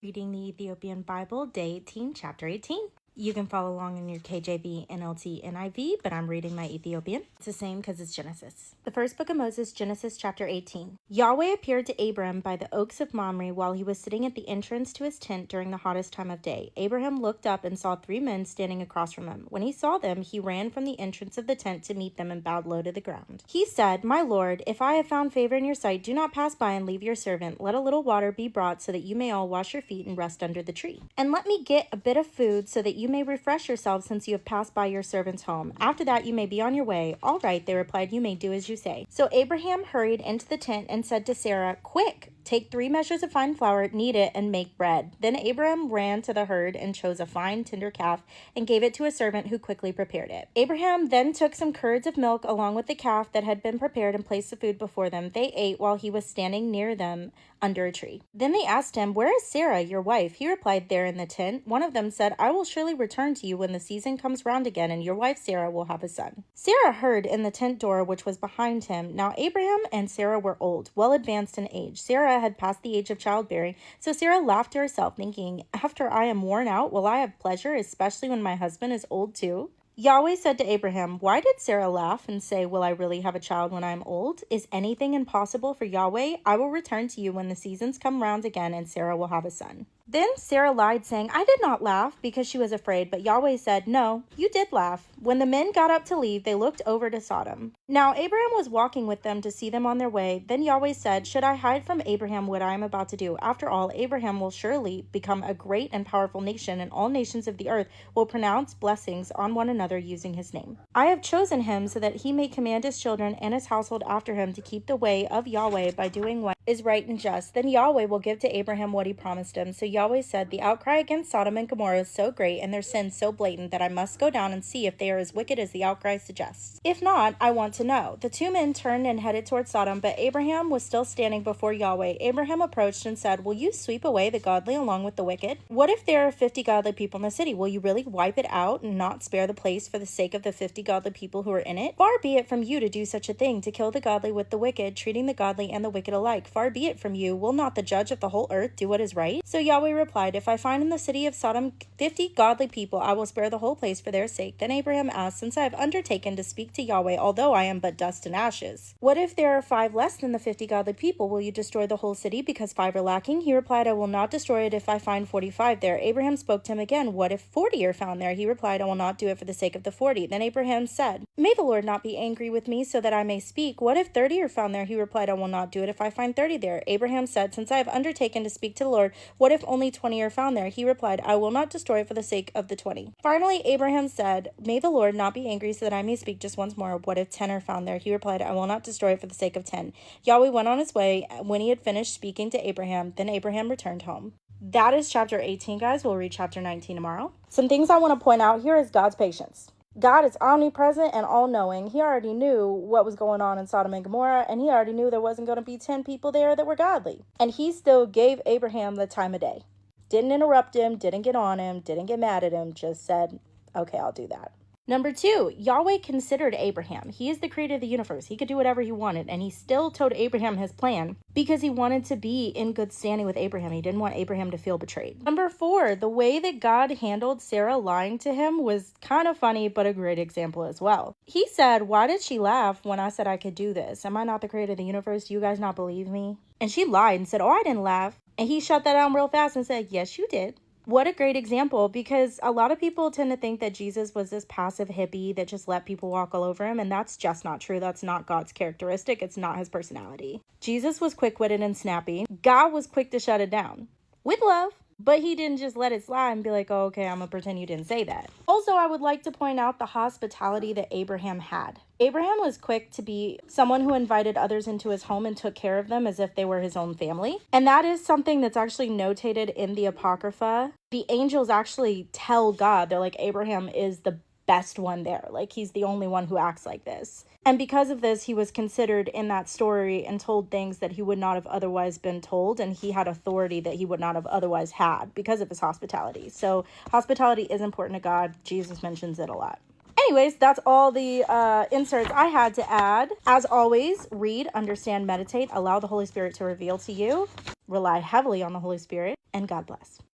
Reading the Ethiopian Bible, Day 18, Chapter 18. You can follow along in your KJV, NLT, NIV, but I'm reading my Ethiopian. It's the same because it's Genesis. The first book of Moses, Genesis chapter 18. Yahweh appeared to Abram by the oaks of Mamre while he was sitting at the entrance to his tent during the hottest time of day. Abraham looked up and saw 3 men standing across from him. When he saw them, he ran from the entrance of the tent to meet them and bowed low to the ground. He said, "My Lord, if I have found favor in your sight, do not pass by and leave your servant. Let a little water be brought so that you may all wash your feet and rest under the tree. And let me get a bit of food so that you may refresh yourselves since you have passed by your servant's home. After that you may be on your way." "All right," they replied, "you may do as you say." So Abraham hurried into the tent and said to Sarah, "Quick, take 3 measures of fine flour, knead it, and make bread." Then Abraham ran to the herd and chose a fine, tender calf and gave it to a servant who quickly prepared it. Abraham then took some curds of milk along with the calf that had been prepared and placed the food before them. They ate while he was standing near them under a tree. Then they asked him, "Where is Sarah, your wife?" He replied, "There in the tent." One of them said, "I will surely return to you when the season comes round again, and your wife Sarah will have a son." Sarah heard in the tent door which was behind him. Now Abraham and Sarah were old, well advanced in age. Sarah had passed the age of childbearing, so Sarah laughed to herself, thinking, "After I am worn out, will I have pleasure, especially when my husband is old too?" Yahweh said to Abraham, "Why did Sarah laugh and say, 'Will I really have a child when I am old?' Is anything impossible for Yahweh? I will return to you when the seasons come round again, and Sarah will have a son." Then Sarah lied, saying, "I did not laugh," because she was afraid. But Yahweh said, "No, you did laugh." When the men got up to leave, they looked over to Sodom. Now Abraham was walking with them to see them on their way. Then Yahweh said, "Should I hide from Abraham what I am about to do? After all, Abraham will surely become a great and powerful nation, and all nations of the earth will pronounce blessings on one another using his name. I have chosen him so that he may command his children and his household after him to keep the way of Yahweh by doing what is right and just. Then Yahweh will give to Abraham what he promised him." So Yahweh said, "The outcry against Sodom and Gomorrah is so great and their sin so blatant that I must go down and see if they are as wicked as the outcry suggests. If not, I want to know." The 2 men turned and headed toward Sodom, but Abraham was still standing before Yahweh. Abraham approached and said, "Will you sweep away the godly along with the wicked? What if there are 50 godly people in the city? Will you really wipe it out and not spare the place for the sake of the 50 godly people who are in it? Far be it from you to do such a thing, to kill the godly with the wicked, treating the godly and the wicked alike. Far be it from you. Will not the judge of the whole earth do what is right?" So Yahweh replied, "If I find in the city of Sodom 50 godly people, I will spare the whole place for their sake." Then Abraham asked, "Since I have undertaken to speak to Yahweh, although I am but dust and ashes, what if there are 5 less than the 50 godly people? Will you destroy the whole city because 5 are lacking?" He replied, "I will not destroy it if I find 45 there." Abraham spoke to him again, "What if 40 are found there?" He replied, "I will not do it for the sake of the 40. Then Abraham said, "May the Lord not be angry with me so that I may speak. What if 30 are found there?" He replied, "I will not do it if I find 30 there." Abraham said, "Since I have undertaken to speak to the Lord, what if only 20 are found there?" He replied, "I will not destroy it for the sake of the 20. Finally, Abraham said, "May the Lord not be angry so that I may speak just once more. What if 10 are found there?" He replied, "I will not destroy it for the sake of 10. Yahweh went on his way when he had finished speaking to Abraham. Then Abraham returned home. That is chapter 18, guys. We'll read chapter 19 tomorrow. Some things I want to point out here is God's patience. God is omnipresent and all-knowing. He already knew what was going on in Sodom and Gomorrah, and he already knew there wasn't going to be 10 people there that were godly. And he still gave Abraham the time of day. Didn't interrupt him, didn't get on him, didn't get mad at him, just said, "Okay, I'll do that." Number 2, Yahweh considered Abraham. He is the creator of the universe. He could do whatever he wanted, and he still told Abraham his plan because he wanted to be in good standing with Abraham. He didn't want Abraham to feel betrayed. Number 4, the way that God handled Sarah lying to him was kind of funny, but a great example as well. He said, "Why did she laugh when I said I could do this? Am I not the creator of the universe? Do you guys not believe me?" And she lied and said, "Oh, I didn't laugh." And he shut that down real fast and said, "Yes, you did." What a great example, because a lot of people tend to think that Jesus was this passive hippie that just let people walk all over him, and that's just not true. That's not God's characteristic. It's not his personality. Jesus was quick-witted and snappy. God was quick to shut it down with love, but he didn't just let it slide and be like, "Oh, okay, I'm gonna pretend you didn't say that." Also, I would like to point out the hospitality that Abraham had. Abraham was quick to be someone who invited others into his home and took care of them as if they were his own family. And that is something that's actually notated in the Apocrypha. The angels actually tell God, they're like, Abraham is the best one there. Like, he's the only one who acts like this. And because of this, he was considered in that story and told things that he would not have otherwise been told. And he had authority that he would not have otherwise had because of his hospitality. So hospitality is important to God. Jesus mentions it a lot. Anyways, that's all the inserts I had to add. As always, read, understand, meditate, allow the Holy Spirit to reveal to you. Rely heavily on the Holy Spirit. and God bless.